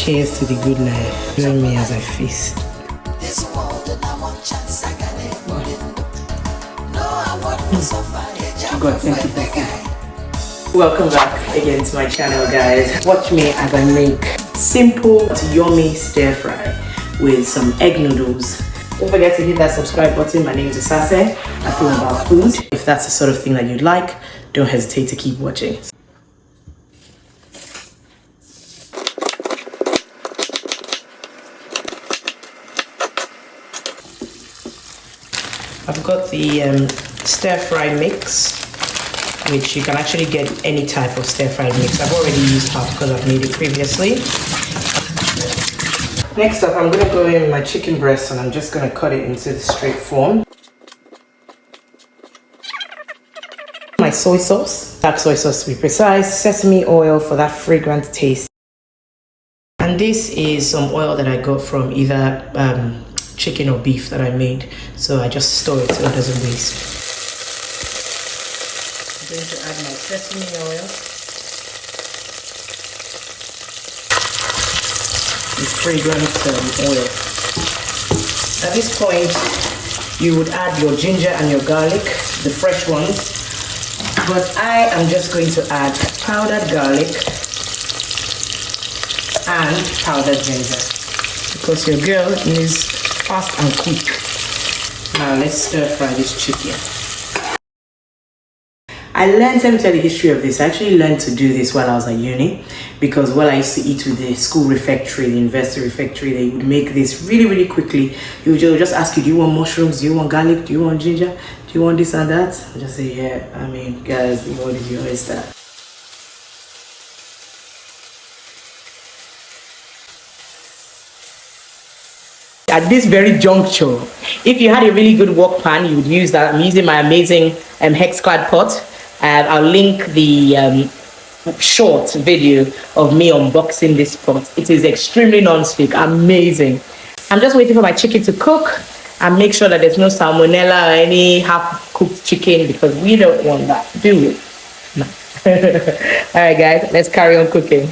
Cheers to the good life. Join me as I feast. God, thank you for food. Welcome back again to my channel, guys. Watch me as I make simple, yummy stir fry with some egg noodles. Don't forget to hit that subscribe button. My name is Tastiest. I feel about food. If that's the sort of thing that you'd like, don't hesitate to keep watching. I've got the stir fry mix, which you can actually get any type of stir fry mix. I've already used half because I've made it previously. Next up, I'm going to go in with my chicken breast and I'm just going to cut it into the straight form. My soy sauce, dark soy sauce to be precise, sesame oil for that fragrant taste. And this is some oil that I got from either chicken or beef that I made, so I just store it so it doesn't waste. I'm going to add my sesame oil, the fragrant oil. At this point, you would add your ginger and your garlic, the fresh ones, but I am just going to add powdered garlic and powdered ginger because your girl is fast and quick. Now let's stir fry this chicken. I learned, let me tell you the history of this. I actually learned to do this while I was at uni, because while I used to eat with the school refectory, the university refectory, they would make this really quickly. They would just ask you, do you want mushrooms? Do you want garlic? Do you want ginger? Do you want this and that? I just say, yeah. I mean, guys, what did you always start? At this very juncture, if you had a really good wok pan, you would use that. I'm using my amazing hex clad pot. I'll link the short video of me unboxing this pot. It is extremely non-stick, amazing. I'm just waiting for my chicken to cook and make sure that there's no salmonella or any half-cooked chicken, because we don't want that, do we? No. All right, guys, let's carry on cooking.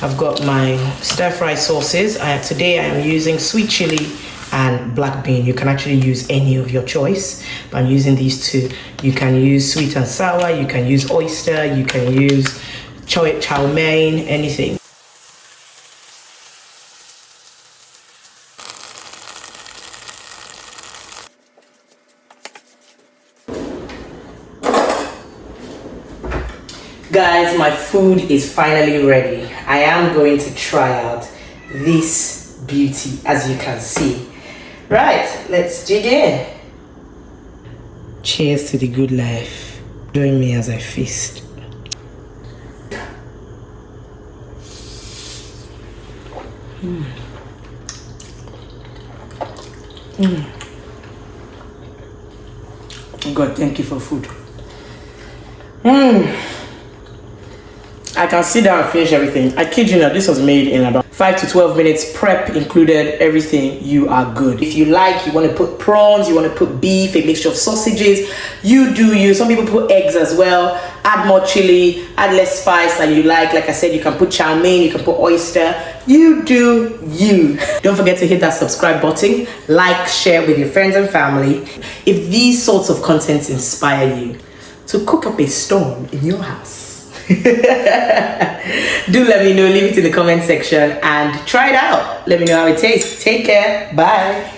I've got my stir fry sauces. Today I am using sweet chili and black bean. You can actually use any of your choice, but I'm using these two. You can use sweet and sour, you can use oyster, you can use chow mein, anything. Guys, my food is finally ready. I am going to try out this beauty, as you can see. Right, let's dig in. Cheers to the good life. Join me as I feast. God, thank you for food. I can sit down and finish everything. I kid you not, this was made in about 5 to 12 minutes, prep included, everything. You are good. If you like, you want to put prawns, you want to put beef, a mixture of sausages, you do you. Some people put eggs as well. Add more chili, add less spice that you like. Like I said, you can put chow mein, you can put oyster. You do you. Don't forget to hit that subscribe button, like, share with your friends and family. If these sorts of contents inspire you to cook up a storm in your house, do let me know. Leave it in the comment section and try it out. Let me know how it tastes. Take care. Bye.